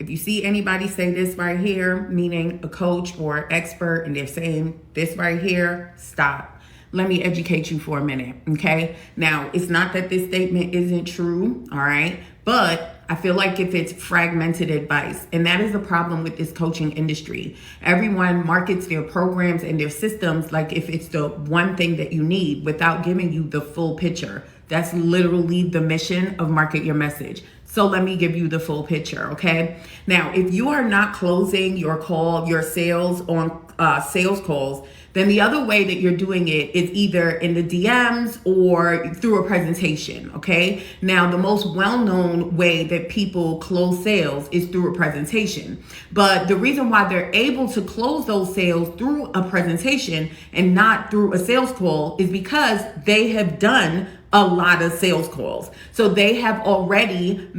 If you see anybody say this right here, meaning a coach or expert, and they're saying this right here, stop. Let me educate you for a minute, okay? Now, it's not that this statement isn't true, all right? But I feel like if it's fragmented advice, and that is the problem with this coaching industry. Everyone markets their programs and their systems like if it's the one thing that you need without giving you the full picture. That's literally the mission of Market Your Message. So let me give you the full picture, okay? Now, if you are not closing your sales on sales calls, then the other way that you're doing it is either in the DMs or through a presentation, okay? Now, the most well-known way that people close sales is through a presentation. But the reason why they're able to close those sales through a presentation and not through a sales call is because they have done a lot of sales calls. So they have already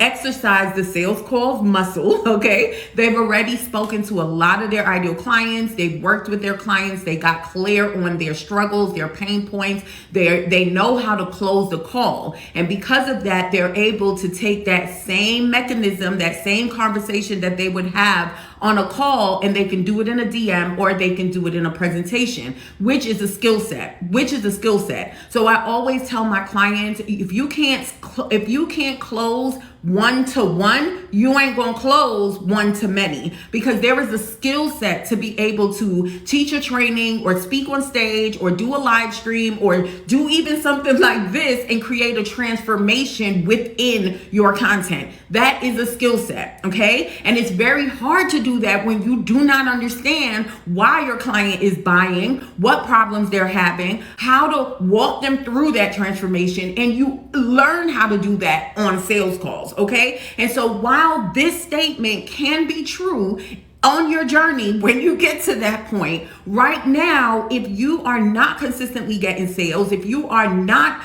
exercised the sales calls muscle, okay? They've already spoken to a lot of their ideal clients. They've worked with their clients. They got clear on their struggles, their pain points. They know how to close the call. And because of that, they're able to take that same mechanism, that same conversation that they would have on a call, and they can do it in a DM or they can do it in a presentation, which is a skill set, So I always tell my clients, if you can't close one-to-one, you ain't gonna close one-to-many, because there is a skill set to be able to teach a training or speak on stage or do a live stream or do even something like this and create a transformation within your content. That is a skill set, okay? And it's very hard to do that when you do not understand why your client is buying, what problems they're having, how to walk them through that transformation, and you learn how to do that on sales calls. Okay. And so while this statement can be true on your journey, when you get to that point, right now, if you are not consistently getting sales, if you are not,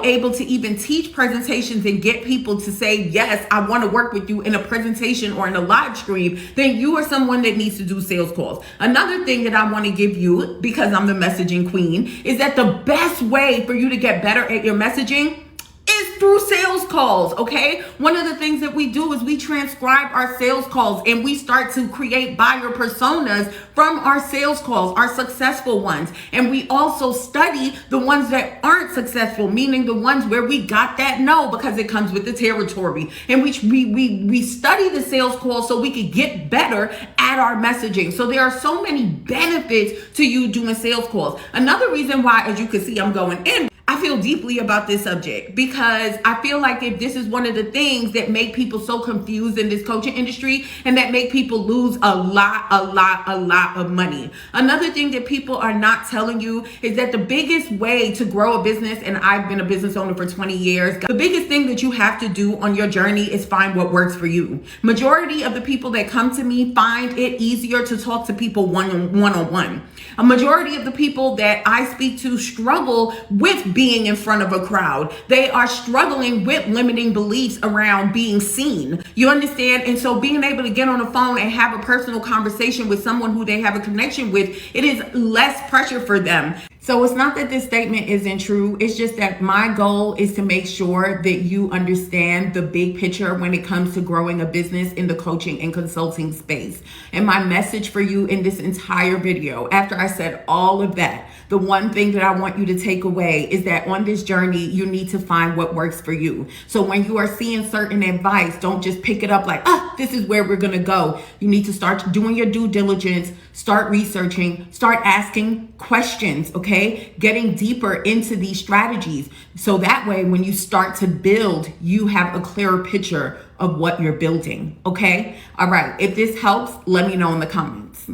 able to even teach presentations and get people to say, yes, I want to work with you in a presentation or in a live stream, then you are someone that needs to do sales calls. Another thing that I want to give you, because I'm the messaging queen, is that the best way for you to get better at your messaging is through sales calls, okay? One of the things that we do is we transcribe our sales calls and we start to create buyer personas from our sales calls, our successful ones. And we also study the ones that aren't successful, meaning the ones where we got that no, because it comes with the territory. And we study the sales calls so we could get better at our messaging. So there are so many benefits to you doing sales calls. Another reason why, as you can see, I'm going in, I feel deeply about this subject, because I feel like if this is one of the things that make people so confused in this coaching industry and that make people lose a lot of money. Another thing that people are not telling you is that the biggest way to grow a business, and I've been a business owner for 20 years, the biggest thing that you have to do on your journey is find what works for you. Majority of the people that come to me find it easier to talk to people one-on-one. A majority of the people that I speak to struggle with being in front of a crowd. They are struggling with limiting beliefs around being seen. You understand? And so being able to get on the phone and have a personal conversation with someone who they have a connection with, it is less pressure for them. So it's not that this statement isn't true. It's just that my goal is to make sure that you understand the big picture when it comes to growing a business in the coaching and consulting space. And my message for you in this entire video, after I said all of that, the one thing that I want you to take away is that on this journey, you need to find what works for you. So when you are seeing certain advice, don't just pick it up like, this is where we're going to go. You need to start doing your due diligence, start researching, start asking questions, okay? Getting deeper into these strategies. So that way, when you start to build, you have a clearer picture of what you're building, okay? All right. If this helps, let me know in the comments.